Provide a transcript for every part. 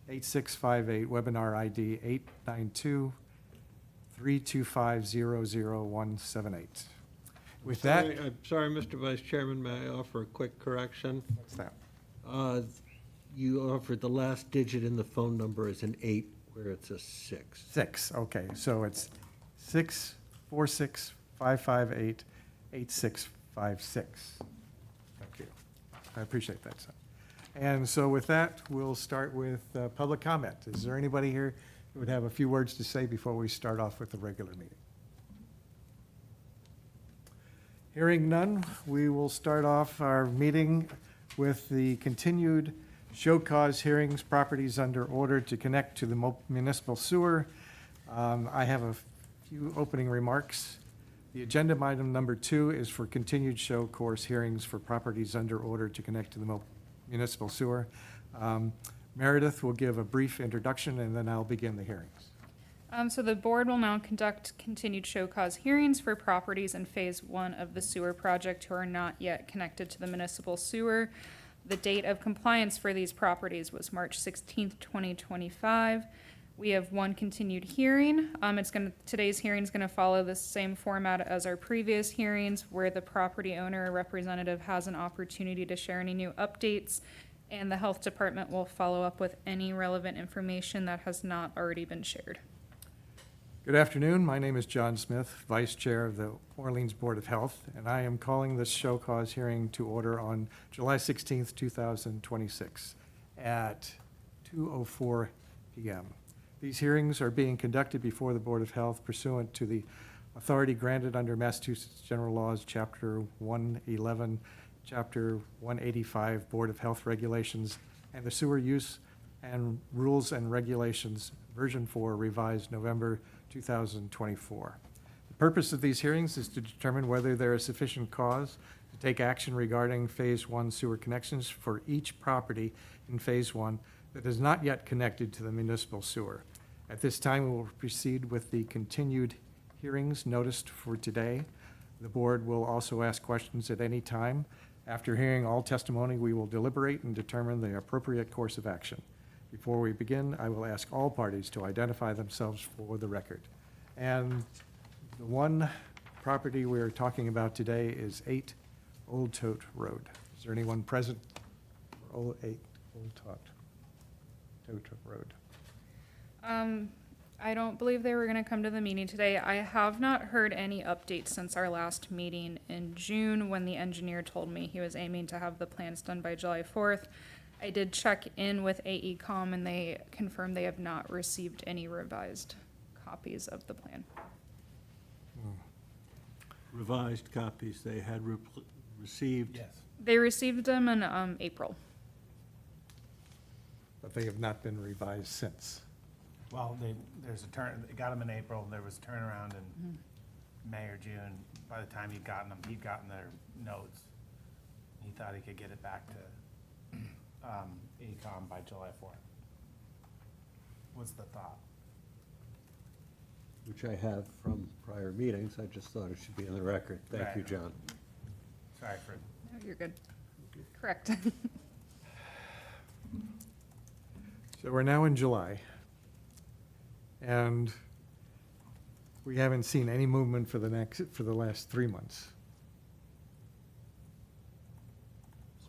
8658, webinar ID 892-325-00178. With that, I'm sorry, Mr. Vice Chairman, may I offer a quick correction? what's that? You offered the last digit in the phone number as an 8, where it's a 6. 6, okay, so it's 646-558-8656. Thank you. I appreciate that, sir. And so with that, we'll start with public comment. Is there anybody here who would have a few words to say before we start off with the regular meeting? Hearing none, we will start off our meeting with the continued show cause hearings, properties under order to connect to the municipal sewer. I have a few opening remarks. The agenda item number 2 is for continued show cause hearings for properties under order to connect to the municipal sewer. Meredith will give a brief introduction, and then I'll begin the hearings. So the board will now conduct continued show cause hearings for properties in phase 1 of the sewer project who are not yet connected to the municipal sewer. The date of compliance for these properties was March 16th, 2025. We have one continued hearing. Today's hearing is gonna follow the same format as our previous hearings, where the property owner or representative has an opportunity to share any new updates, and the health department will follow up with any relevant information that has not already been shared. Good afternoon. My name is John Smith, Vice Chair of the Orleans Board of Health, and I am calling this show cause hearing to order on July 16th, 2026 at 2:04 p.m. These hearings are being conducted before the Board of Health pursuant to the authority granted under Massachusetts General Laws, Chapter 111, Chapter 185, Board of Health Regulations, and the Sewer Use and Rules and Regulations, Version 4, revised November 2024. The purpose of these hearings is to determine whether there is sufficient cause to take action regarding Phase 1 sewer connections for each property in Phase 1 that is not yet connected to the municipal sewer. At this time, we will proceed with the continued hearings noticed for today. The board will also ask questions at any time. After hearing all testimony, we will deliberate and determine the appropriate course of action. Before we begin, I will ask all parties to identify themselves for the record. And the one property we're talking about today is 8 Old Tote Road. Is there anyone present for 8 Old Tote Road? I don't believe they were gonna come to the meeting today. I have not heard any updates since our last meeting in June, when the engineer told me he was aiming to have the plans done by July 4th. I did check in with AECom, and they confirmed they have not received any revised copies of the plan. Revised copies they had received. Yes. They received them in April. But they have not been revised since. Well, they got them in April, there was turnaround in May or June. By the time he'd gotten their notes. He thought he could get it back to AECom by July 4th. What's the thought? Which I have from prior meetings. I just thought it should be on the record. Thank you, Right. John. Sorry for, No, you're good. Correct. So we're now in July, and we haven't seen any movement for the last 3 months.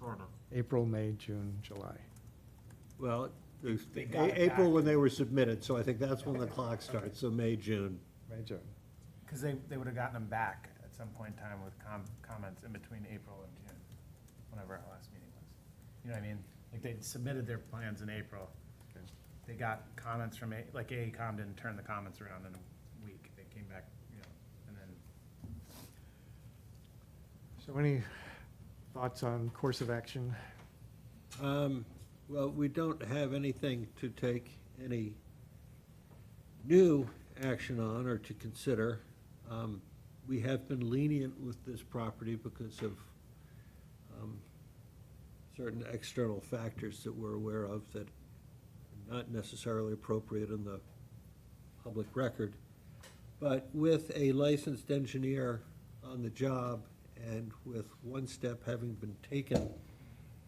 sort of. April, May, June, July. Well, there's They got it April back. when they were submitted, so I think that's when the clock starts, so May, June. May, June. Because they would have gotten them back at some point in time with comments in between April and June, whenever our last meeting was. You know what I mean? Like, they submitted their plans in April. Okay. They got comments from, like, AECom didn't turn the comments around in a week. They came back, and then, So any thoughts on course of action? Well, we don't have anything to take any new action on or to consider. We have been lenient with this property because of certain external factors that we're aware of that are not necessarily appropriate in the public record. But with a licensed engineer on the job and with one step having been taken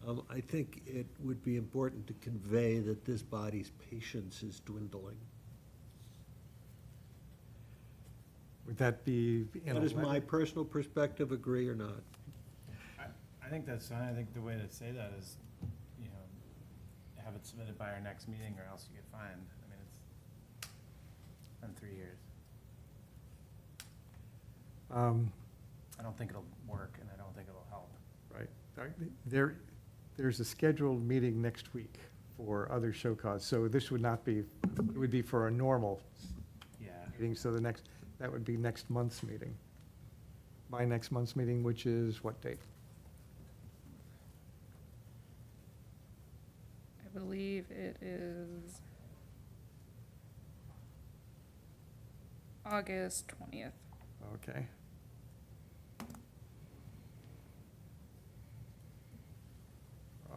I think it would be important to convey that this body's patience is dwindling. Would that be in a That is my letter? personal perspective, agree or not? I think that's fine. I think the way to say that is, you know, have it submitted by our next meeting or else you get fined. I mean, it's been 3 years. I don't think it'll work and I don't think it'll help. Right. There's a scheduled meeting next week for other show cause, so this would not be, it would be for a normal Yeah. meeting, so that would be next month's meeting. My next month's meeting, which is what date? I believe it is August 20th. Okay.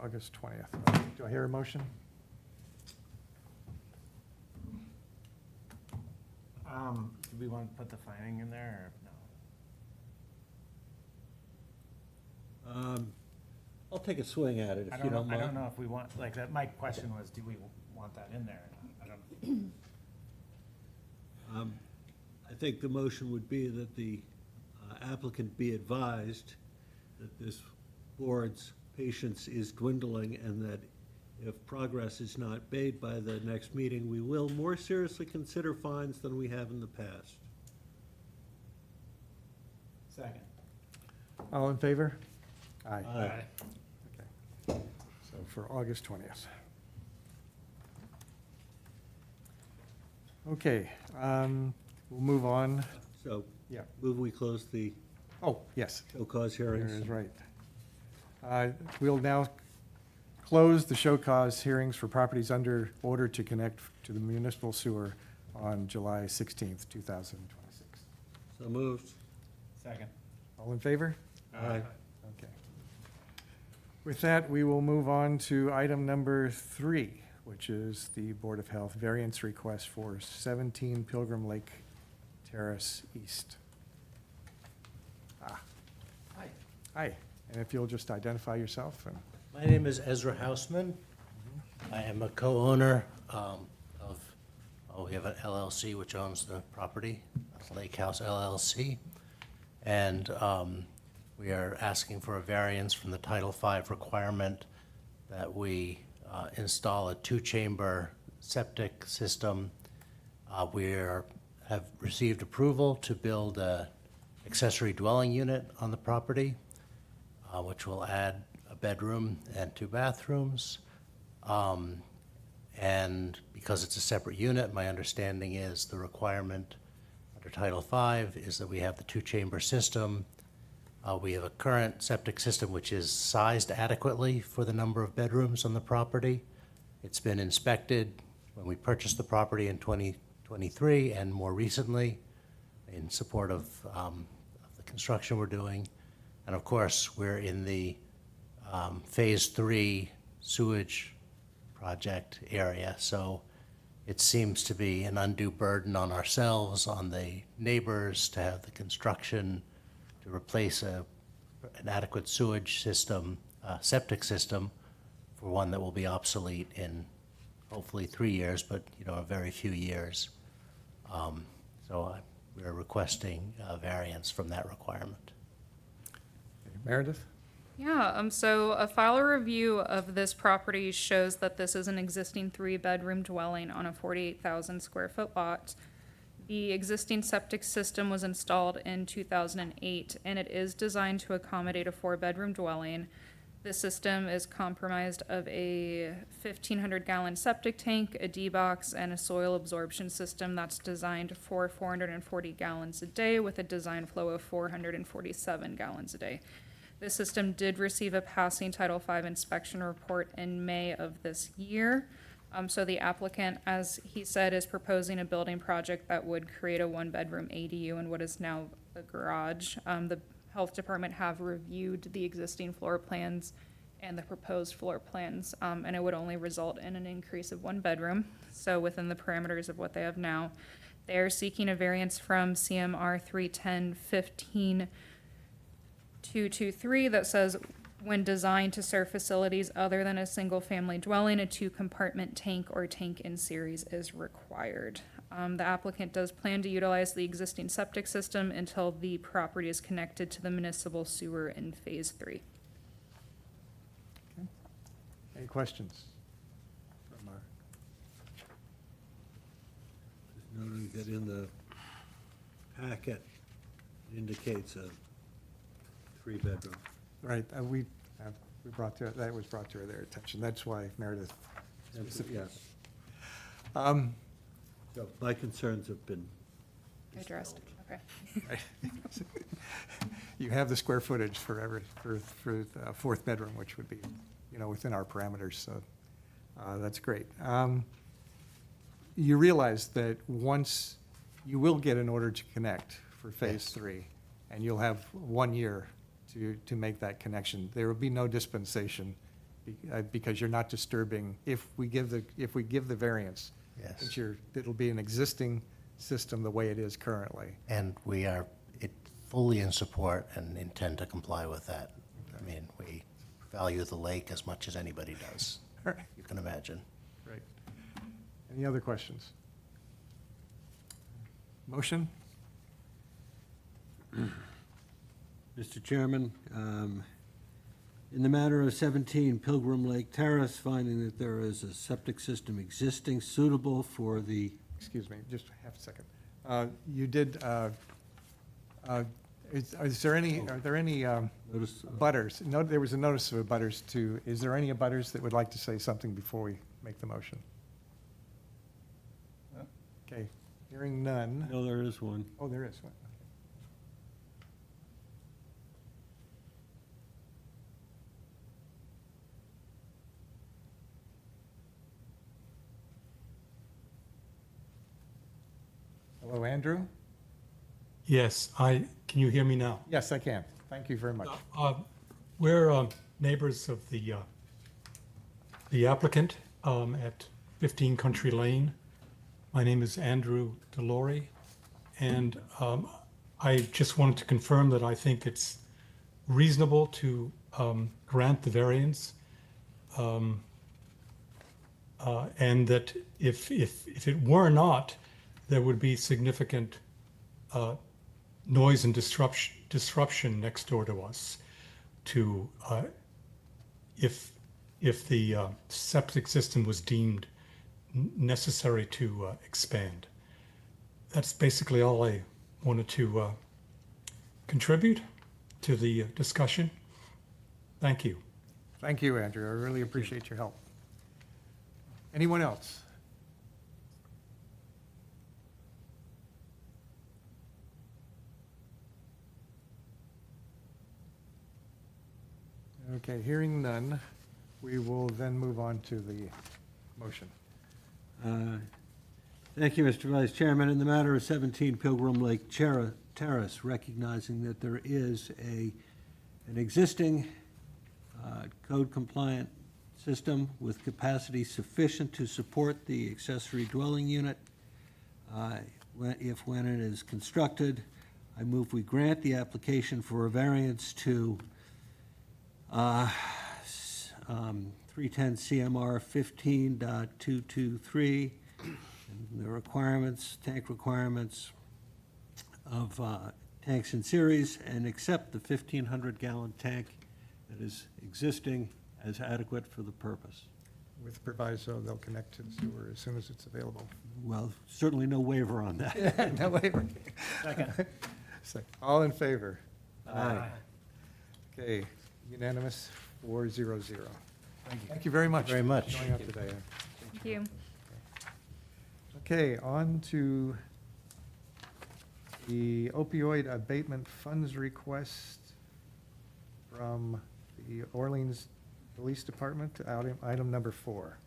August 20th. Do I hear a motion? Do we want to put the fining in there or no? I'll take a swing at it, I if you don't know, don't I don't mind. know if we want, like, that, my question was, do we want that in there or not? I don't, I think the motion would be that the applicant be advised that this board's patience is dwindling and that if progress is not made by the next meeting, we will more seriously consider fines than we have in the past. second. All in favor? Aye. Aye. Okay. So for August 20th. Okay, we'll move on. So, Yeah. move we close the Oh, yes, show cause there hearings. is right. We'll now close the show cause hearings for properties under order to connect to the municipal sewer on July 16th, 2026. So moved. Second. All in favor? Aye. Okay. With that, we will move on to item number 3, which is the Board of Health variance request for 17 Pilgrim Lake Terrace East. Hi, Hi, and if you'll just identify yourself and. my name is Ezra Hausman. I am a co-owner we have an LLC which owns the property, Lake House LLC. And we are asking for a variance from the Title V requirement that we install a 2-chamber septic system. Have received approval to build a accessory dwelling unit on the property, which will add a bedroom and 2 bathrooms. And because it's a separate unit, my understanding is the requirement under Title V is that we have the 2-chamber system. We have a current septic system which is sized adequately for the number of bedrooms on the property. It's been inspected when we purchased the property in 2023 and more recently in support of the construction we're doing. And of course, we're in the Phase 3 sewage project area, so it seems to be an undue burden on ourselves, on the neighbors, to have the construction to replace an adequate sewage system, septic system, for one that will be obsolete in hopefully 3 years, but, you know, a very few years. We're requesting a variance from that requirement. Meredith? Yeah, so a file review of this property shows that this is an existing 3-bedroom dwelling on a 48,000 square foot lot. The existing septic system was installed in 2008, and it is designed to accommodate a 4-bedroom dwelling. The system is comprised of a 1,500-gallon septic tank, a D-box, and a soil absorption system that's designed for 440 gallons a day with a design flow of 447 gallons a day. The system did receive a passing Title V inspection report in May of this year. So the applicant, as he said, is proposing a building project that would create a 1-bedroom ADU in what is now a garage. The health department have reviewed the existing floor plans and the proposed floor plans, and it would only result in an increase of 1 bedroom. So within the parameters of what they have now, they are seeking a variance from CMR 310-15 223 that says when designed to serve facilities other than a single-family dwelling, a two-compartment tank or tank in series is required. The applicant does plan to utilize the existing septic system until the property is connected to the municipal sewer in Phase 3. Any questions? From our- Noting that in the packet indicates a three-bedroom. Right, we brought to, that was brought to their attention. That's why Meredith. Yes. Um, So my concerns have been Addressed, okay. You have the square footage for the fourth bedroom, which would be, within our parameters, so that's great. You realize that once, you will get an order to connect for Phase Yes. 3, and you'll have 1 year to make that connection. There will be no dispensation, because you're not disturbing, if we give the variance. Yes. It'll be an existing system the way it is currently. And we are fully in support and intend to comply with that. I mean, we value the lake as much as anybody does, All right, you can imagine. great. Any other questions? Motion? Mr. Chairman, in the matter of 17 Pilgrim Lake Terrace, finding that there is a septic system existing suitable for the, Excuse me, just half a second. You did, is there any, are there any notice, butters? No, there was a notice of abutters too. Is there any abutters that would like to say something before we make the motion? No. Okay, hearing none. no, there is one. Oh, there is one. Hello, Andrew? Yes, can you hear me now? Yes, I can. Thank you very much. We're neighbors of the applicant at 15 Country Lane. My name is Andrew Delory, and I just wanted to confirm that I think it's reasonable to grant the variance, and that if it were not, there would be significant noise and disruption next door to us to if the septic system was deemed necessary to expand. That's basically all I wanted to contribute to the discussion. Thank you. Thank you, Andrew. I really appreciate your help. Anyone else? Okay, hearing none, we will then move on to the motion. Thank you, Mr. Vice Chairman. In the matter of 17 Pilgrim Lake Terrace, recognizing that there is an existing code-compliant system with capacity sufficient to support the accessory dwelling unit, when it is constructed, I move we grant the application for a variance to 310 CMR 15.223, and the requirements, tank requirements of tanks in series, and accept the 1,500-gallon tank that is existing as adequate for the purpose. With proviso, they'll connect to the sewer as soon as it's available. Well, certainly no waiver on that. No waiver. Second. All in favor? Aye. Okay, unanimous, 4-0-0. Thank you. Thank you very much. Very much. For showing up today. Thank you. Okay, on to the opioid abatement funds request from the Orleans Police Department, item number 4.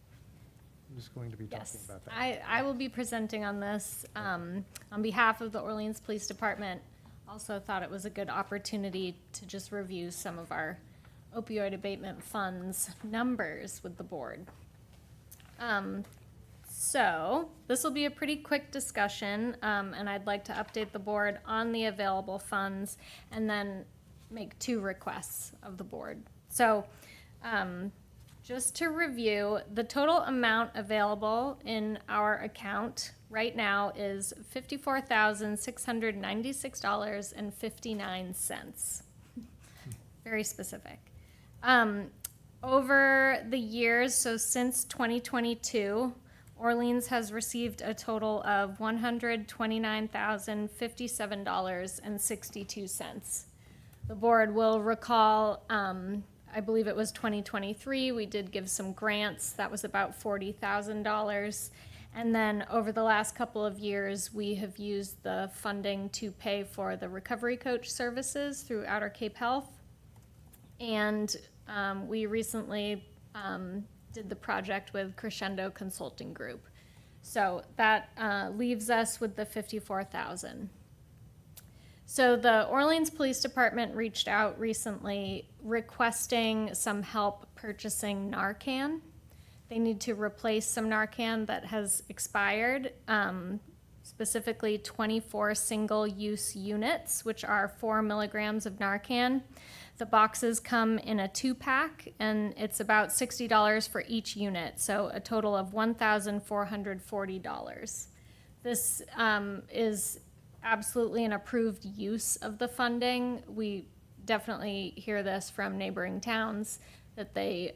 Who's going to be talking Yes, about that? I will be presenting on this on behalf of the Orleans Police Department. Also thought it was a good opportunity to just review some of our opioid abatement funds numbers with the board. So this will be a pretty quick discussion, and I'd like to update the board on the available funds and then make 2 requests of the board. So, just to review, the total amount available in our account right now is $54,696.59. Very specific. Over the years, so since 2022, Orleans has received a total of $129,057.62. The board will recall, I believe it was 2023, we did give some grants, that was about $40,000. And then over the last couple of years, we have used the funding to pay for the recovery coach services through Outer Cape Health. And we recently did the project with Crescendo Consulting Group. So that leaves us with the $54,000. So the Orleans Police Department reached out recently requesting some help purchasing Narcan. They need to replace some Narcan that has expired, specifically 24 single-use units, which are 4 milligrams of Narcan. The boxes come in a 2-pack, and it's about $60 for each unit, so a total of $1,440. This is absolutely an approved use of the funding. We definitely hear this from neighboring towns that they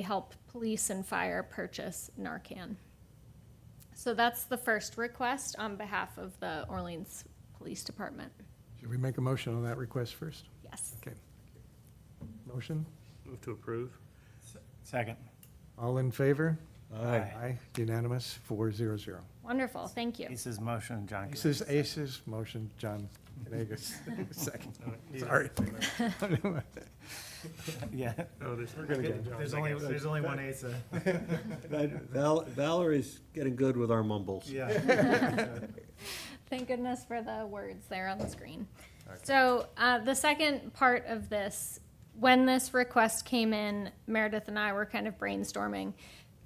help police and fire purchase Narcan. So that's the first request on behalf of the Orleans Police Department. Should we make a motion on that request first? Yes. Okay. Motion? Move to approve. Second. All in favor? Aye. Aye, unanimous, 400. Wonderful, thank you. Ace's motion, John. Ace's motion, John Kanagas, second. Sorry. Yeah. Oh, there's, We're gonna get There's only one Asa. Valerie's getting good with our mumbles. Yeah. Thank goodness for the words there on the screen. So the second part of this, when this request came in, Meredith and I were kind of brainstorming,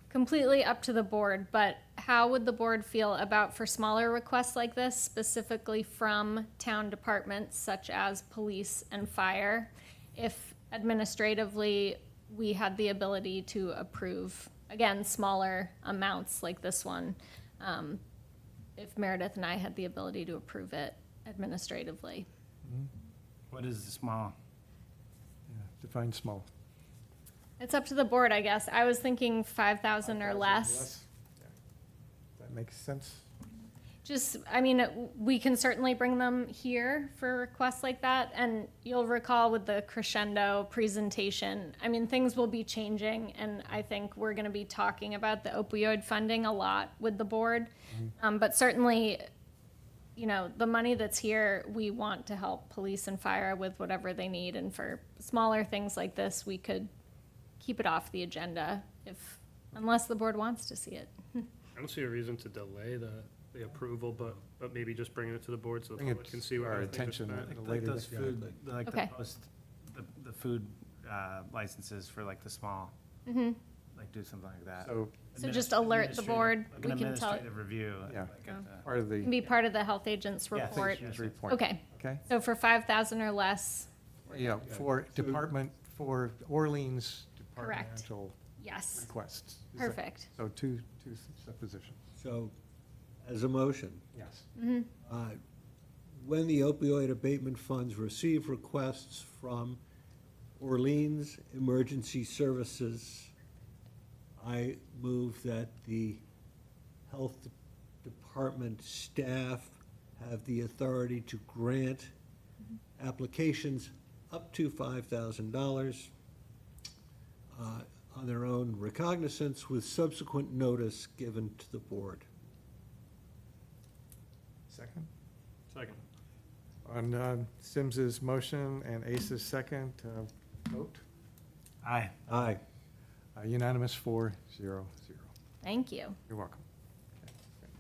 completely up to the board, but how would the board feel about for smaller requests like this, specifically from town departments such as police and fire, if administratively we had the ability to approve, again, smaller amounts like this one, if Meredith and I had the ability to approve it administratively? What is the small? Yeah, define small. It's up to the board, I guess. I was thinking 5,000 or less. Yeah. That makes sense? Just, I mean, we can certainly bring them here for requests like that. And you'll recall with the Crescendo presentation, I mean, things will be changing. And I think we're going to be talking about the opioid funding a lot with the board. But certainly, you know, the money that's here, we want to help police and fire with whatever they need. And for smaller things like this, we could keep it off the agenda unless the board wants to see it. I don't see a reason to delay the approval, but maybe just bringing it to the board so the Bring it public can see what our our things are attention spent. at a Like later those date. food, like Okay. the post, the food licenses for like the small, Mhm. like do something like that. So So just alert the board. Like We an can tell, administrative review. Yeah. like at the- part of can the be part of the health agent's Yes. report. Yes. report. Okay, Okay? so for 5,000 or less, Yeah, for Orleans Correct. departmental yes, requests. Is that- perfect. So two suppositions. So, as a motion, Yes. when the opioid abatement funds receive requests from Orleans Emergency Services, I move that the Health Department staff have the authority to grant applications up to $5,000 on their own recognizance with subsequent notice given to the board. Second? Second. On Sims's motion and Ace's second, vote. Aye. Aye. Unanimous, 400. Thank you. You're welcome. Okay, great.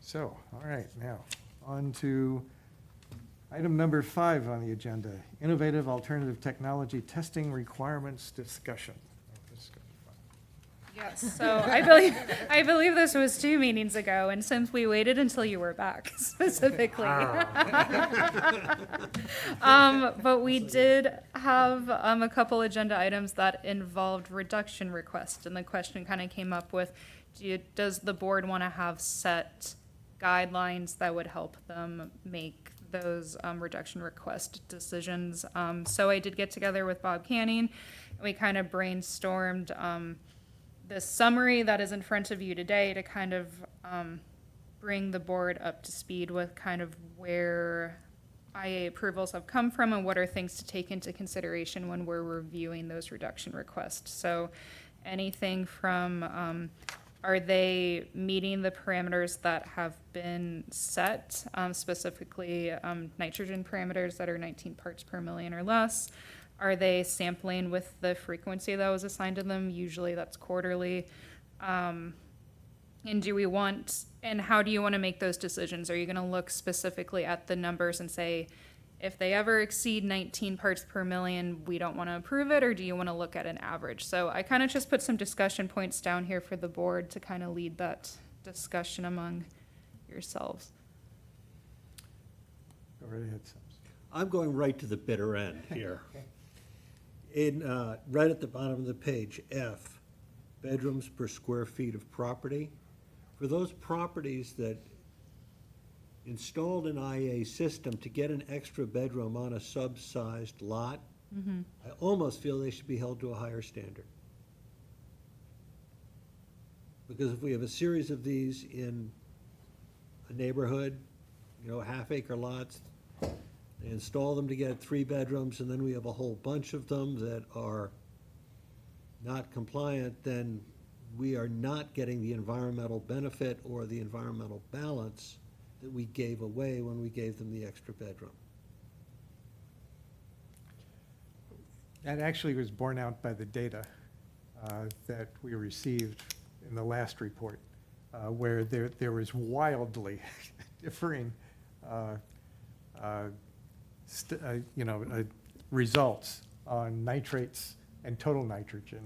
So, all right, now, on to item number 5 on the agenda, innovative alternative technology testing requirements discussion. Yes, so I believe this was 2 meetings ago, and since we waited until you were back specifically. But we did have, a couple agenda items that involved reduction requests, and the question kind of came up with, does the board want to have set guidelines that would help them make those, reduction request decisions? So I did get together with Bob Canning, and we kind of brainstormed, the summary that is in front of you today to kind of bring the board up to speed with kind of where IA approvals have come from and what are things to take into consideration when we're reviewing those reduction requests. So anything from are they meeting the parameters that have been set, specifically nitrogen parameters that are 19 parts per million or less? Are they sampling with the frequency that was assigned to them? Usually that's quarterly. And do we want, and how do you want to make those decisions? Are you going to look specifically at the numbers and say, if they ever exceed 19 parts per million, we don't want to approve it? Or do you want to look at an average? So I kind of just put some discussion points down here for the board to kind of lead that discussion among yourselves. Go right ahead, Sims. I'm going right to the bitter end here. In, right at the bottom of the page, F, bedrooms per square feet of property. For those properties that installed an IA system to get an extra bedroom on a sub-sized lot, I almost feel they should be held to a higher standard. Because if we have a series of these in a neighborhood, you know, half-acre lots, they install them to get 3 bedrooms, and then we have a whole bunch of them that are not compliant, then we are not getting the environmental benefit or the environmental balance that we gave away when we gave them the extra bedroom. That actually was borne out by the data that we received in the last report, where there was wildly differing results on nitrates and total nitrogen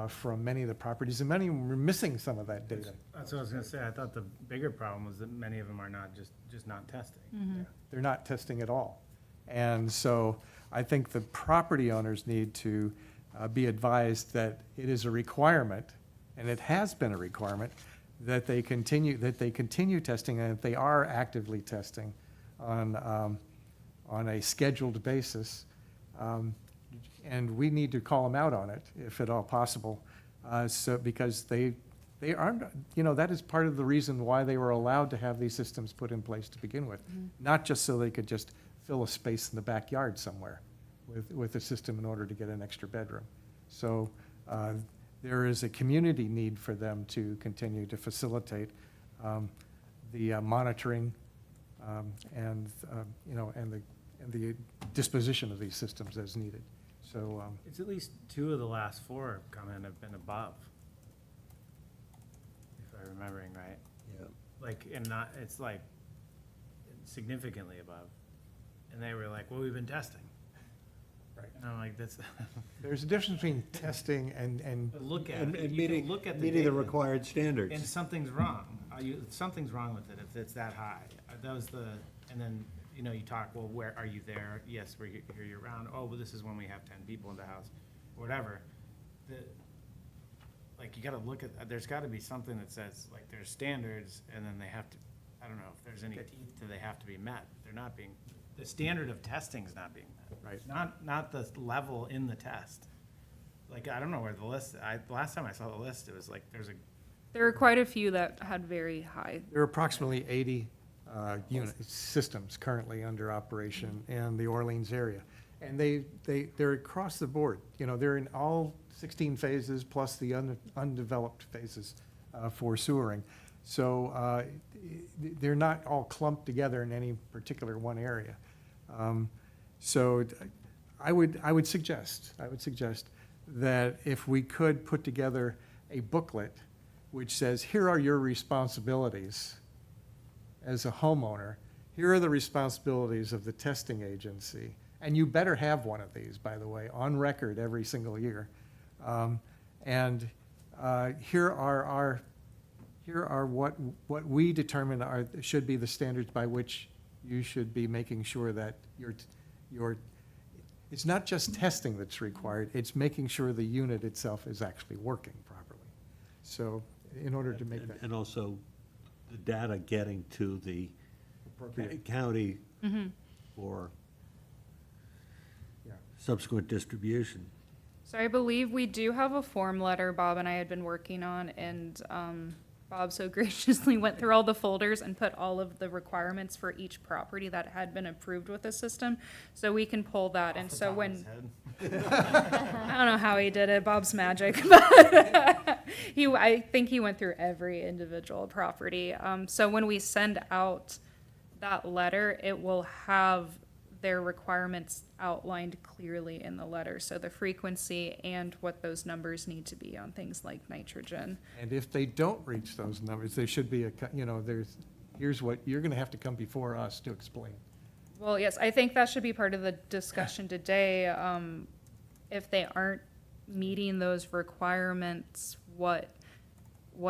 from many of the properties, and many of them were missing some of that data. That's what I was gonna say. I thought the bigger problem was that many of them are not just not testing. Yeah. They're not testing at all. And so I think the property owners need to be advised that it is a requirement, and it has been a requirement, that they continue testing, and that they are actively testing on a scheduled basis. And we need to call them out on it, if at all possible, because they aren't, that is part of the reason why they were allowed to have these systems put in place to begin with. Not just so they could just fill a space in the backyard somewhere with a system in order to get an extra bedroom. So there is a community need for them to continue to facilitate the monitoring and the disposition of these systems as needed. So It's at least 2 of the last 4 come in have been above, if I'm remembering right. Yeah. Like, and not, it's like significantly above. And they were like, well, we've been testing. Right. And I'm like, that's, there's a difference between testing and but look at And it. You meeting, can look at the meeting the data, required standards. and something's wrong. Something's wrong with it if it's that high. That was the, and then, you talk, well, where, are you there? Yes, we're here year round. Oh, well, this is when we have 10 people in the house, whatever. Like, you gotta look at, there's gotta be something that says, like, there's standards, and then they have to, I don't know if there's any teeth to they have to be met. They're not being, the standard of testing's not being met. Right. Not the level in the test. Like, I don't know where the list, the last time I saw the list, it was like, There were quite a few that had very high. there are approximately 80 systems currently under operation in the Orleans area. And they're across the board. They're in all 16 phases plus the undeveloped phases for sewering. So they're not all clumped together in any particular one area. So I would suggest that if we could put together a booklet which says, here are your responsibilities as a homeowner, here are the responsibilities of the testing agency, and you better have one of these, by the way, on record every single year. And here are what we determine should be the standards by which you should be making sure that it's not just testing that's required, it's making sure the unit itself is actually working properly. So in order to make that And also the data getting to the appropriate, county for yeah. subsequent distribution. So I believe we do have a form letter Bob and I had been working on, and Bob so graciously went through all the folders and put all of the requirements for each property that had been approved with the system. So we can pull that, and Off the so top of when, his head. I don't know how he did it, Bob's magic, but I think he went through every individual property. So when we send out that letter, it will have their requirements outlined clearly in the letter. So the frequency and what those numbers need to be on things like nitrogen. And if they don't reach those numbers, there should be here's what, you're gonna have to come before us to explain. Well, yes, I think that should be part of the discussion today. If they aren't meeting those requirements, what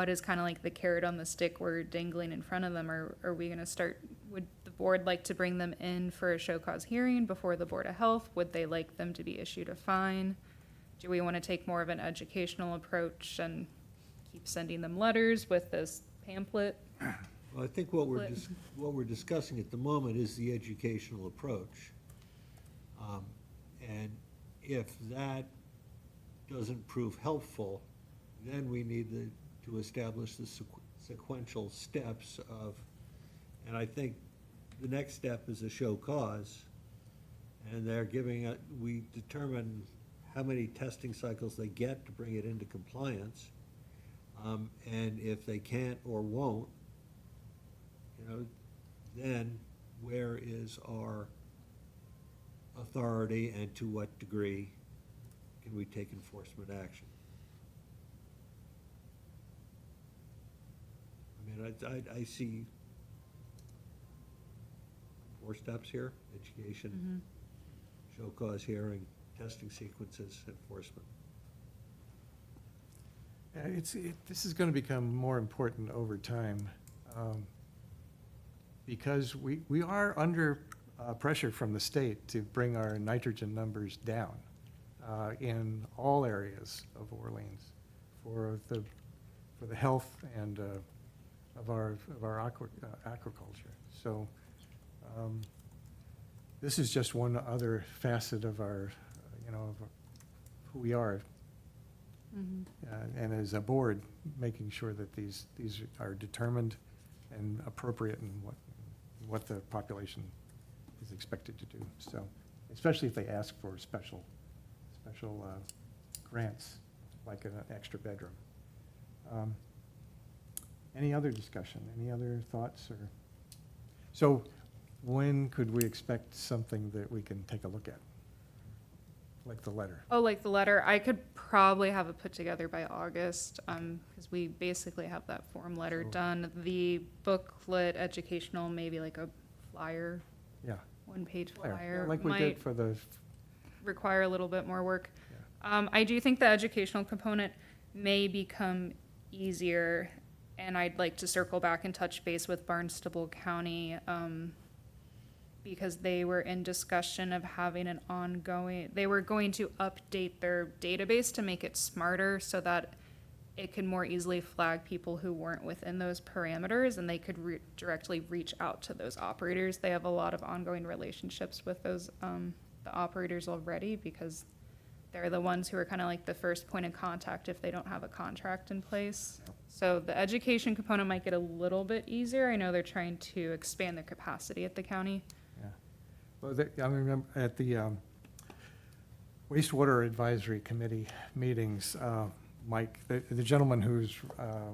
is kind of like the carrot on the stick we're dangling in front of them? Are we gonna start, would the board like to bring them in for a show cause hearing before the Board of Health? Would they like them to be issued a fine? Do we want to take more of an educational approach and keep sending them letters with this pamphlet? Well, I think what we're discussing at the moment is the educational approach. And if that doesn't prove helpful, then we need to establish the sequential steps of, and I think the next step is a show cause. And they're giving, we determine how many testing cycles they get to bring it into compliance. And if they can't or won't, then where is our authority and to what degree can we take enforcement action? I mean, I see 4 steps here: education, show cause hearing, testing sequences, enforcement. This is gonna become more important over time, because we are under pressure from the state to bring our nitrogen numbers down in all areas of Orleans for the health and of our aquaculture. So this is just one other facet of our, of who we are. And as a board, making sure that these are determined and appropriate in what the population is expected to do. So, especially if they ask for special grants, like an extra bedroom. Any other discussion? Any other thoughts? Or so, when could we expect something that we can take a look at, like the letter? Oh, like the letter, I could probably have it put together by August, because we basically have that form letter So- done. The booklet, educational, maybe like a flyer, Yeah. one-page Flyer, flyer, like we might did for the. require a little bit more work. Yeah. I do think the educational component may become easier, and I'd like to circle back and touch base with Barnstable County, because they were in discussion of having an ongoing, they were going to update their database to make it smarter so that it could more easily flag people who weren't within those parameters, and they could directly reach out to those operators. They have a lot of ongoing relationships with those, the operators already, because they're the ones who are kind of like the first point of contact if they don't have a contract in place. So the education component might get a little bit easier. I know they're trying to expand their capacity at the county. Yeah. Well, I remember at the wastewater advisory committee meetings, Mike, the gentleman who's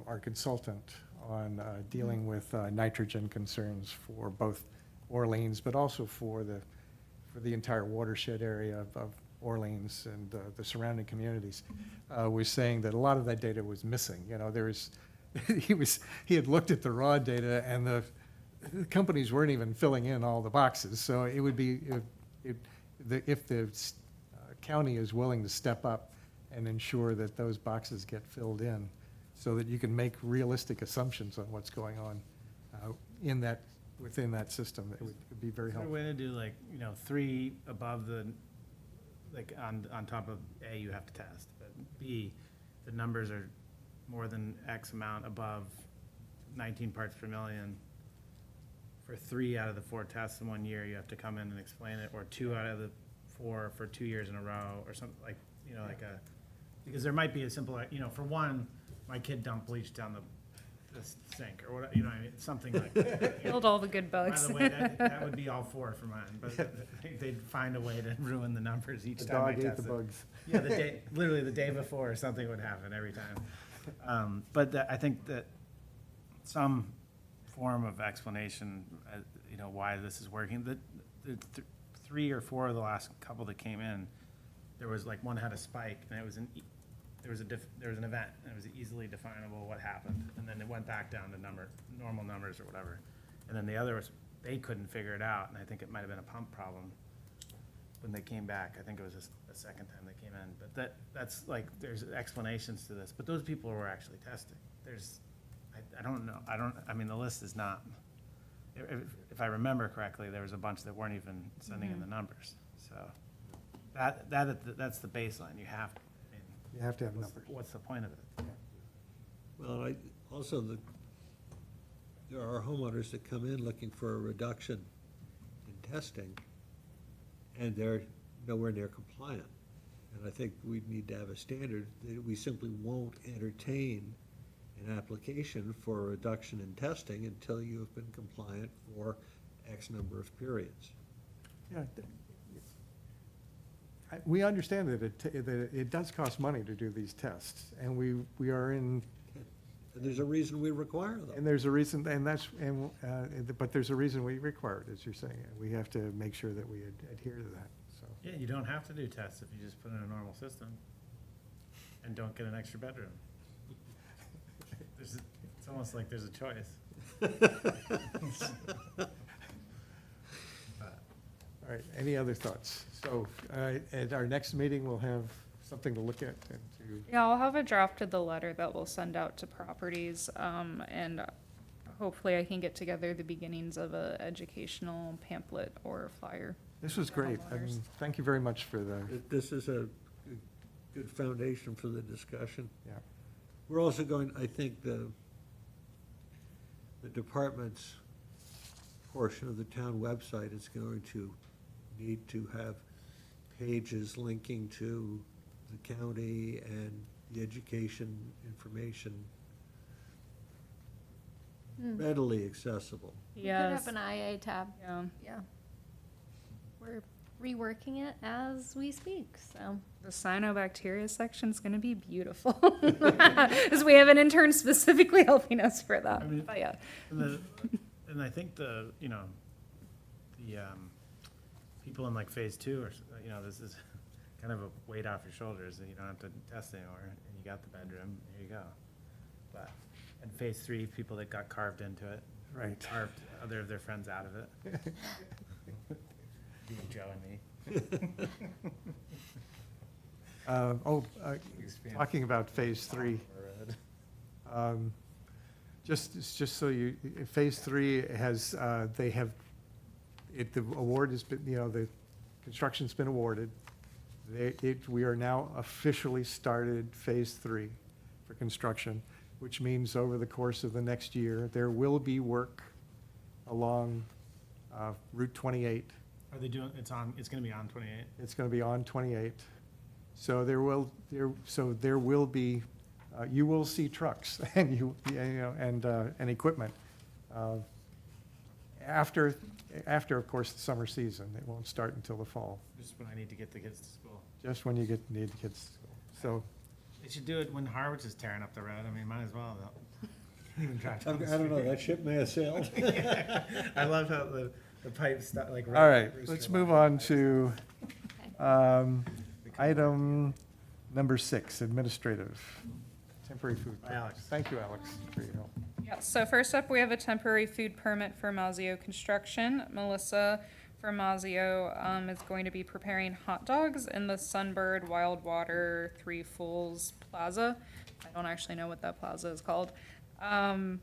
our consultant on dealing with nitrogen concerns for both Orleans, but also for the entire watershed area of Orleans and the surrounding communities, was saying that a lot of that data was missing. He had looked at the raw data, and the companies weren't even filling in all the boxes. So it would be, if the county is willing to step up and ensure that those boxes get filled in so that you can make realistic assumptions on what's going on in that, within that system. It would be very Is there a helpful. way to do like, 3 above the, like on top of A, you have to test, but B, the numbers are more than X amount above 19 parts per million. For 3 out of the 4 tests in 1 year, you have to come in and explain it, or 2 out of the 4 for 2 years in a row, or something like, like a, because there might be a simple, for one, my kid dumped bleach down the sink, or what, I mean, something like that. Killed all the good By bugs. the way, that would be all 4 for mine, but they'd find a way to ruin the numbers each The time I dog ate the tested. bugs. Yeah, literally the day before, something would happen every time. But I think that some form of explanation, why this is working. The 3 or 4 of the last couple that came in, there was like one had a spike, and it was there was an event, and it was easily definable what happened, and then it went back down to normal numbers or whatever. And then the other was, they couldn't figure it out, and I think it might have been a pump problem when they came back. I think it was the second time they came in, but that's like, there's explanations to this, but those people were actually testing. I don't know, I mean, the list is not, if I remember correctly, there was a bunch that weren't even sending in the numbers, so that's the baseline, you have, You have to have numbers. what's the point of it? Well, there are homeowners that come in looking for a reduction in testing, and they're nowhere near compliant. And I think we need to have a standard that we simply won't entertain an application for a reduction in testing until you have been compliant for X number of periods. Yeah. We understand that it does cost money to do these tests, and we are in, And there's a reason we require them. and there's a reason, but there's a reason we require it, as you're saying. We have to make sure that we adhere to that, so. Yeah, you don't have to do tests if you just put in a normal system and don't get an extra bedroom. It's almost like there's a choice. All right, any other thoughts? So at our next meeting, we'll have something to look at and to, Yeah, I'll have a draft of the letter that we'll send out to properties, and hopefully I can get together the beginnings of a educational pamphlet or flyer. this was great. I mean, thank you very much for the, This is a good foundation for the discussion. yeah. We're also going, I think, the department's portion of the town website is going to need to have pages linking to the county and the education information readily accessible. You could Yes, have an IA tab, yeah. yeah. We're reworking it as we speak, so. The cyanobacteria section's gonna be beautiful. Because we have an intern specifically helping us for that, I mean- but yeah. And I think the people in like phase 2 or, this is kind of a weight off your shoulders, that you don't have to test anymore, and you got the bedroom, there you go. But, and phase 3, people that got carved into it, Right. carved other of their friends out of it. You, Joe and me. Talking about phase 3, just so you, phase 3 has, they have, the award has been, the construction's been awarded. We are now officially started phase 3 for construction, which means over the course of the next year, there will be work along Route 28. Are they doing, it's gonna be on 28? It's going to be on 28. So there will be, you will see trucks and and equipment. After, of course, the summer season. It won't start until the fall, Just when I need to get the kids to school. just when you need the kids to school. So, They should do it when Harwich is tearing up the road, I mean, might as well, though. Even drive I down the don't know, street. that ship may have sailed. I love how the pipes like. all right, let's move on to item number 6, administrative, temporary food. Bye, Alex. Thank you, Alex, for your help. Yeah, so first up, we have a temporary food permit for Mazio Construction. Melissa Formazio is going to be preparing hot dogs in the Sunbird Wild Water Three Fools Plaza. I don't actually know what that plaza is called. On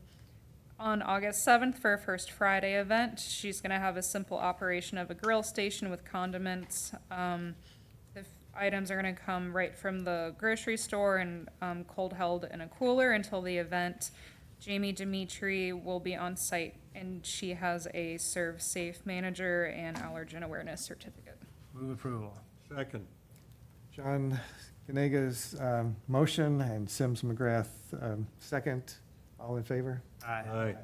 August 7th for a First Friday event, she's going to have a simple operation of a grill station with condiments. The items are going to come right from the grocery store and cold held in a cooler until the event. Jamie Dimitri will be on site, and she has a Serve Safe manager and allergen awareness certificate. Move approval. Second. John Kanaga's motion and Sims McGrath second. All in favor? Aye.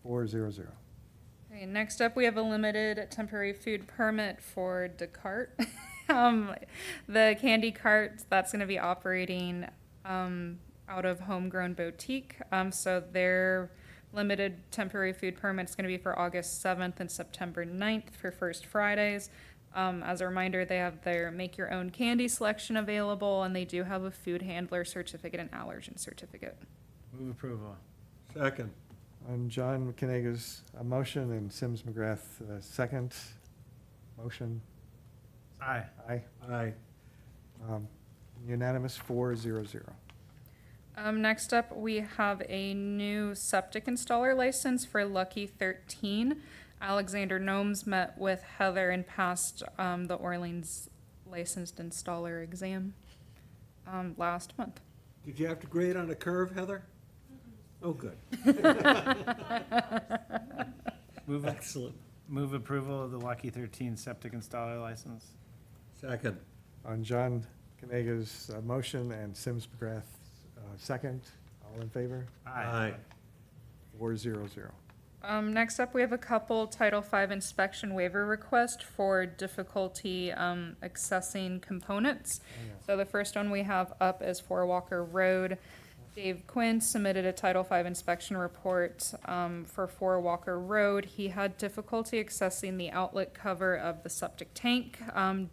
4-0-0. Okay, next up, we have a limited temporary food permit for Descartes. The candy cart, that's gonna be operating, out of Homegrown Boutique. So their limited temporary food permit's gonna be for August 7th and September 9th for First Fridays. As a reminder, they have their make your own candy selection available, and they do have a food handler certificate and allergen certificate. Move approval. Second. On John Kanaga's motion and Sims McGrath second. Motion, Aye. aye. Aye. Unanimous, 4-0-0. Next up, we have a new septic installer license for Lucky 13. Alexander Gnomes met with Heather and passed the Orleans licensed installer exam last month. Did you have to grade on a curve, Heather? Oh, good. Move, Excellent. move approval of the Lucky 13 septic installer license. Second. On John Kanaga's motion and Sims McGrath second. All in favor? Aye. 4-0-0. Next up, we have a couple Title V inspection waiver requests for difficulty accessing components. So the first one we have up is for Walker Road. Dave Quinn submitted a Title V inspection report for 4 Walker Road. He had difficulty accessing the outlet cover of the septic tank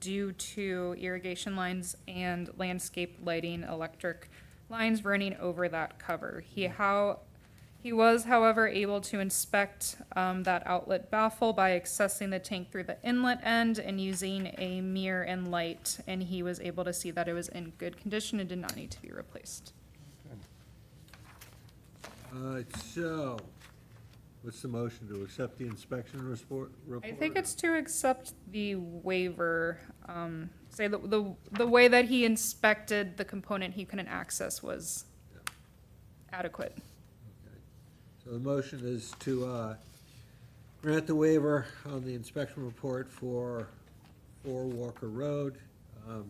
due to irrigation lines and landscape lighting electric lines running over that cover. He was, however, able to inspect that outlet baffle by accessing the tank through the inlet end and using a mirror and light, and he was able to see that it was in good condition and did not need to be replaced. So, what's the motion to accept the inspection report? I think it's to accept the waiver, say the way that he inspected the component he couldn't access was adequate. Okay. So the motion is to grant the waiver on the inspection report for 4 Walker Road. The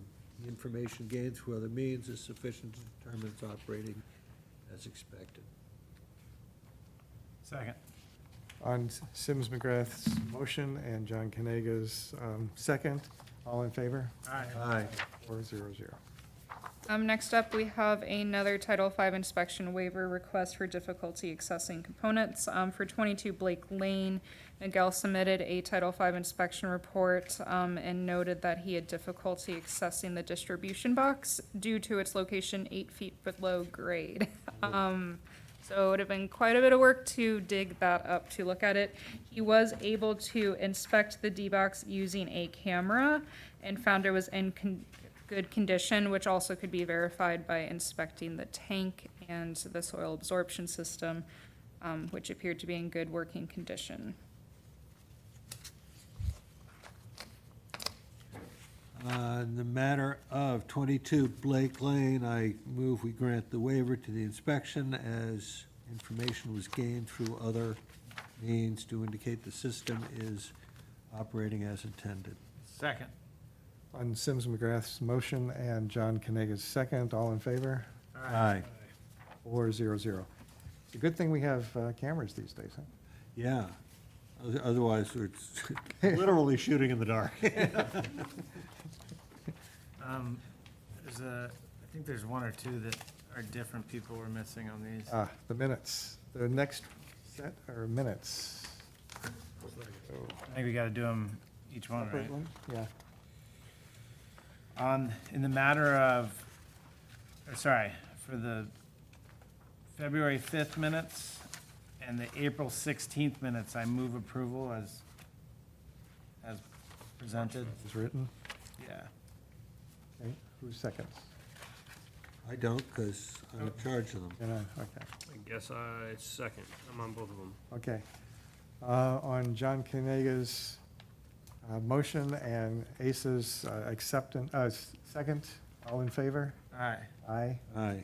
information gained through other means is sufficient to determine it's operating as expected. Second. On Sims McGrath's motion and John Kanaga's second. All in favor? Aye. Aye. 4-0-0. Next up, we have another Title V inspection waiver request for difficulty accessing components. For 22 Blake Lane, Miguel submitted a Title V inspection report and noted that he had difficulty accessing the distribution box due to its location 8 feet below grade. So it would have been quite a bit of work to dig that up to look at it. He was able to inspect the D-box using a camera and found it was in good condition, which also could be verified by inspecting the tank and the soil absorption system, which appeared to be in good working condition. In the matter of 22 Blake Lane, I move we grant the waiver to the inspection as information was gained through other means to indicate the system is operating as intended. Second. On Sims McGrath's motion and John Kanaga's second. All in favor? Aye. 4-0-0. It's a good thing we have cameras these days, huh? Yeah. Otherwise, we're literally shooting in the dark. I think there's 1 or 2 that are different people we're missing on these. The minutes. The next set are minutes. I think we gotta do them each one, Separate right? one? Yeah. In the matter of, for the February 5th minutes and the April 16th minutes, I move approval as presented. Is written. Yeah. Okay, who seconds? I don't, because I'm in charge of them. Okay. I guess I second. I'm on both of them. Okay. On John Canega's motion and Asa's acceptance, second, all in favor? Aye. Aye. Aye.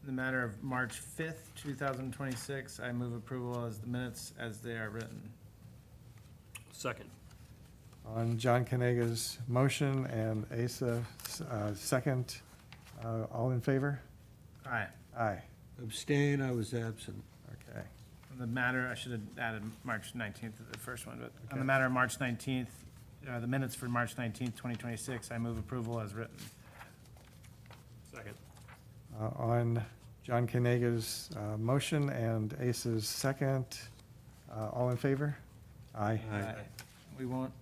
The matter of March 5th, 2026, I move approval as the minutes as they are written. Second. On John Canega's motion and Asa second, all in favor? Aye. Aye. Abstain, I was absent. Okay. On the matter, I should have added March 19th to the first one, but on Okay. the matter of March 19th, the minutes for March 19th, 2026, I move approval as written. Second. On John Canega's motion and Asa's second, all in favor? Aye. Aye. We won't,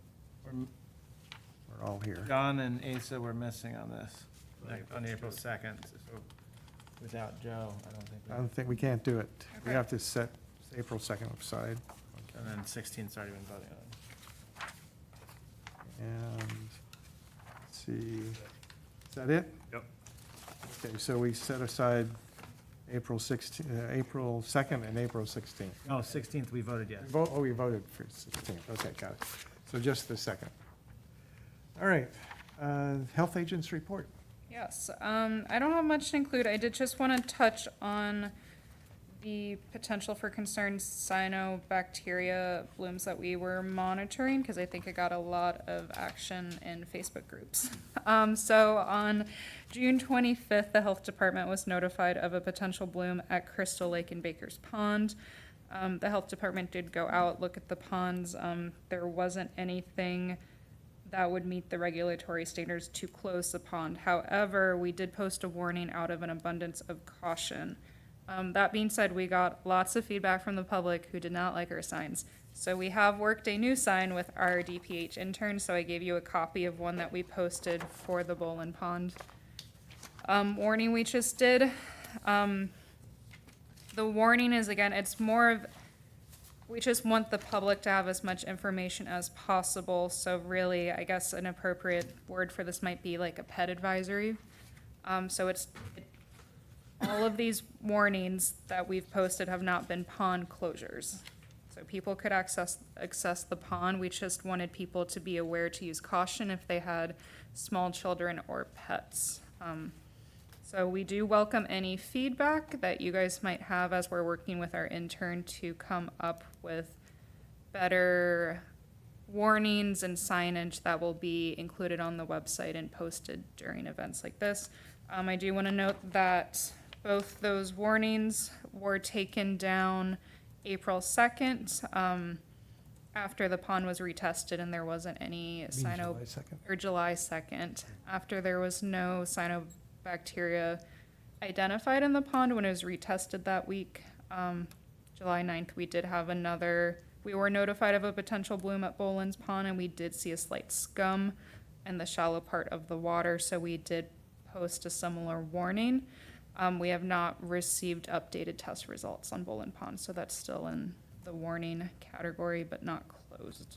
We're all here. John and Asa were missing on this, like, on April 2nd, so without Joe, I don't think, I don't think we can't do it. We Okay. have to set April 2nd aside. and then 16th's already been voting on. And, let's see, is that it? Yep. Okay, so we set aside April 2nd and April 16th. Oh, 16th, we voted yes. We voted for 16th, okay, got it. So just the second. All right, health agents report. Yes, I don't have much to include. I did just want to touch on the potential for concerned cyanobacteria blooms that we were monitoring, because I think it got a lot of action in Facebook groups. So on June 25th, the health department was notified of a potential bloom at Crystal Lake and Baker's Pond. The health department did go out, look at the ponds. There wasn't anything that would meet the regulatory standards to close the pond. However, we did post a warning out of an abundance of caution. That being said, we got lots of feedback from the public who did not like our signs. So we have worked a new sign with our DPH intern, so I gave you a copy of one that we posted for the Bolin Pond warning we just did. The warning is, again, it's more of, we just want the public to have as much information as possible. So really, I guess an appropriate word for this might be like a pet advisory. So all of these warnings that we've posted have not been pond closures. So people could access the pond. We just wanted people to be aware to use caution if they had small children or pets. So we do welcome any feedback that you guys might have as we're working with our intern to come up with better warnings and signage that will be included on the website and posted during events like this. I do want to note that both those warnings were taken down April 2nd, after the pond was retested and there wasn't any July 2nd. or July 2nd, after there was no cyanobacteria identified in the pond when it was retested that week. July 9th, we did have we were notified of a potential bloom at Bolin's Pond, and we did see a slight scum in the shallow part of the water, so we did post a similar warning. We have not received updated test results on Bolin Pond, so that's still in the warning category, but not closed.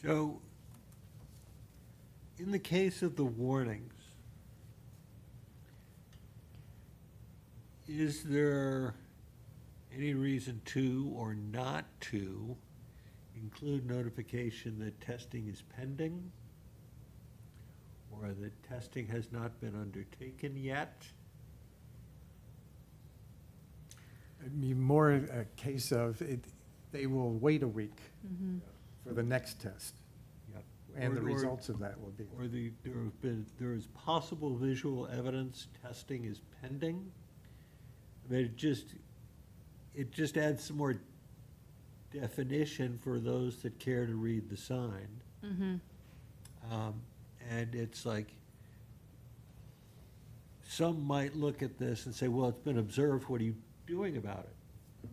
So, in the case of the warnings, is there any reason to or not to include notification that testing is pending? Or that testing has not been undertaken yet? It'd be more a case of they will wait a week for the next test, Yep. and the Or- results of that will be. Or there is possible visual evidence testing is pending? I mean, it just adds some more definition for those that care to read the sign. And it's like, some might look at this and say, well, it's been observed, what are you doing about it?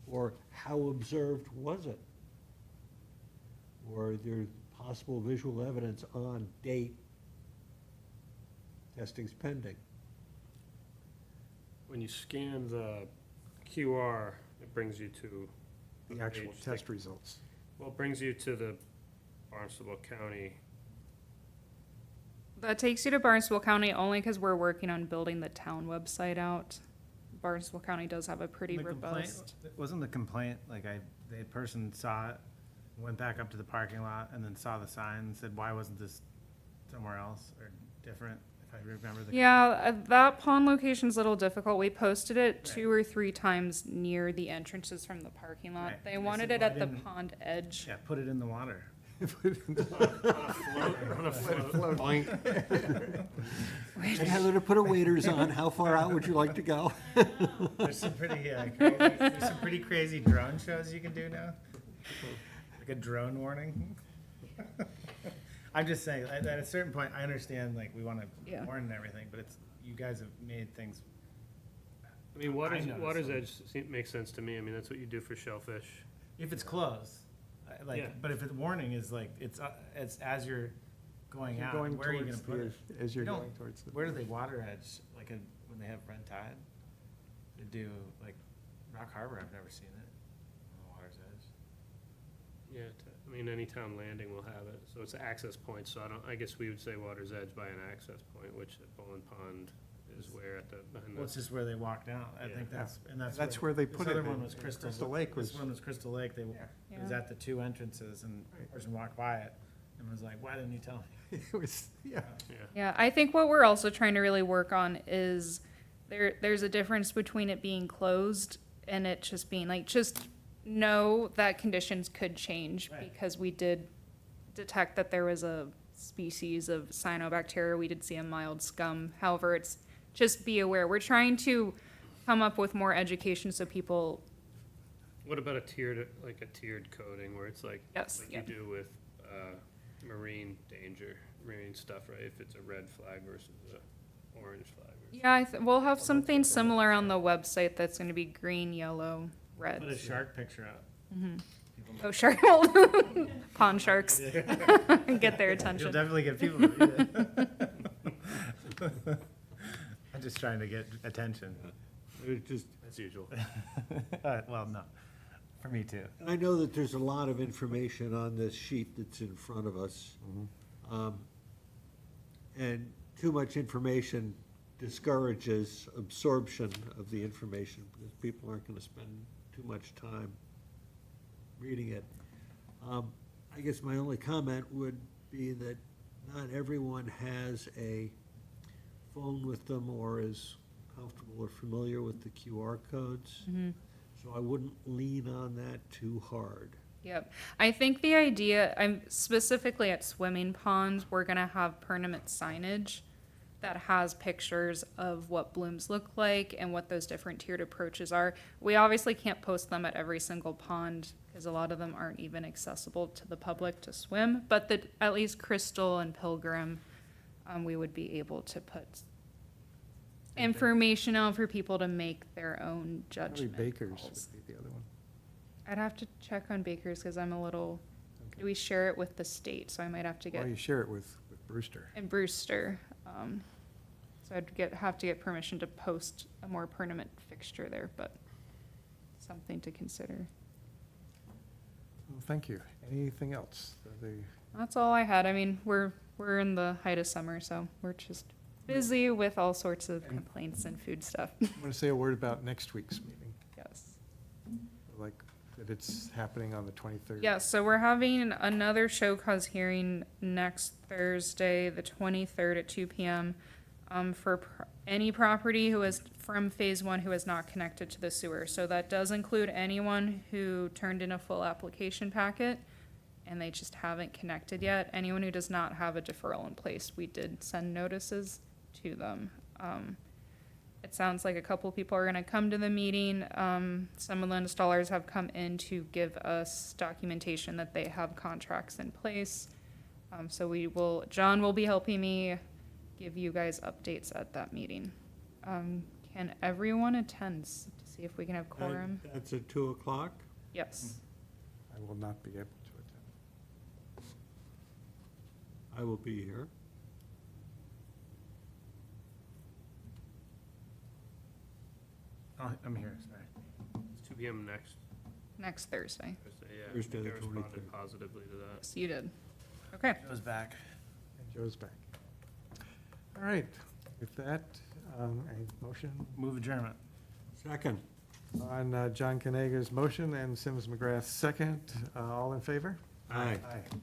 Or how observed was it? Or there's possible visual evidence on date, testing's pending. When you scan the QR, it brings you to The actual page, test results. well, it brings you to Barnstable County. That takes you to Barnstable County only because we're working on building the town website out. Barnstable County does have a pretty The complaint- robust. Wasn't the complaint, like the person saw it, went back up to the parking lot and then saw the sign and said, why wasn't this somewhere else or different, if I remember the. Yeah, that pond location's a little difficult. We posted it Right. 2 or 3 times near the entrances from the parking lot. Right. They They wanted said, it "Why at the didn't-" pond edge. Yeah, put it in the water. And Heather, to put a waders on, how far out would you like to go? There's some pretty crazy drone shows you can do now. Like a drone warning. I'm just saying, at a certain point, I understand, like, we wanna Yeah. warn and everything, but it's, you guys have made things. I mean, noticed Water's them. Edge makes sense to me. I mean, that's what you do for shellfish. If it's closed, Yeah. like, but if the warning is like, it's as you're going out, Going where are you gonna towards put it? As you're You don't- going towards the. Where do they water edge, like when they have red tide? They do, like, Rock Harbor, I've never seen it, on the water's edge. Yeah, I mean, any town landing will have it, so it's an access point, so I guess we would say Water's Edge by an access point, which at Bowling Pond is where at the, behind Well, it's the. just where they walk down, I think Yeah. that's Where they put it. This other one in- was in Crystal Lake This was. one was Crystal Lake, it was Yeah. at the 2 entrances, and the Right. person walked by it, and was like, why didn't you tell me? It was, yeah. Yeah, Yeah, I think what we're also trying to really work on is there's a difference between it being closed and it just being like, just know that conditions could change Right. because we did detect that there was a species of cyanobacteria. We did see a mild scum. However, it's just be aware. We're trying to come up with more education so people, what about a tiered coding where it's like, Yes, like yeah. you do with, marine danger, marine stuff, right? If it's a red flag versus a orange flag. yeah, we'll have something similar on the website that's gonna be green, yellow, red. Put a shark picture up. People Oh, shark, pond sharks, get their You'll attention. definitely get people to read it. I'm just trying to get attention. It just, As usual. Well, no, for me too. and I know that there's a lot of information on this sheet that's in front of us. And too much information discourages absorption of the information, because people aren't gonna spend too much time reading it. I guess my only comment would be that not everyone has a phone with them or is comfortable or familiar with the QR codes. So I wouldn't lean on that too hard. Yep. I think the idea, I'm specifically at swimming ponds, we're gonna have permanent signage that has pictures of what blooms look like and what those different tiered approaches are. We obviously can't post them at every single pond because a lot of them aren't even accessible to the public to swim, but at least Crystal and Pilgrim, we would be able to put information out for people to make their own Probably judgment Baker's calls. would be the other one. I'd have to check on Baker's because I'm a little, Okay. we share it with the state, so I might have to Well, get, you share it with Brewster. and Brewster. So have to get permission to post a more permanent fixture there, but something to consider. Well, thank you. Anything else? That's all I had. I mean, we're in the height of summer, so we're just busy with all sorts of complaints and food stuff. I want to say a word about next week's meeting, Yes. like that it's happening on the 23rd. Yeah, so we're having another show cause hearing next Thursday, the 23rd at 2 p.m. For any property who is from Phase 1 who is not connected to the sewer. So that does include anyone who turned in a full application packet and they just haven't connected yet. Anyone who does not have a deferral in place, we did send notices to them. It sounds like a couple people are gonna come to the meeting. Some of the installers have come in to give us documentation that they have contracts in place. So John will be helping me give you guys updates at that meeting. Can everyone attend to see if we can have quorum? That's at 2:00? Yes. I will not be able to attend. I will be here. Oh, I'm here, sorry. It's 2 p.m. next Next Thursday. Thursday, yeah. Thursday the I responded 23rd. positively to that. Yes, you did. Okay. Goes back. And Joe's back. All right, with that, a motion Move adjournment. Second. on John Canega's motion and Sims McGrath's second. All in favor? Aye. Aye.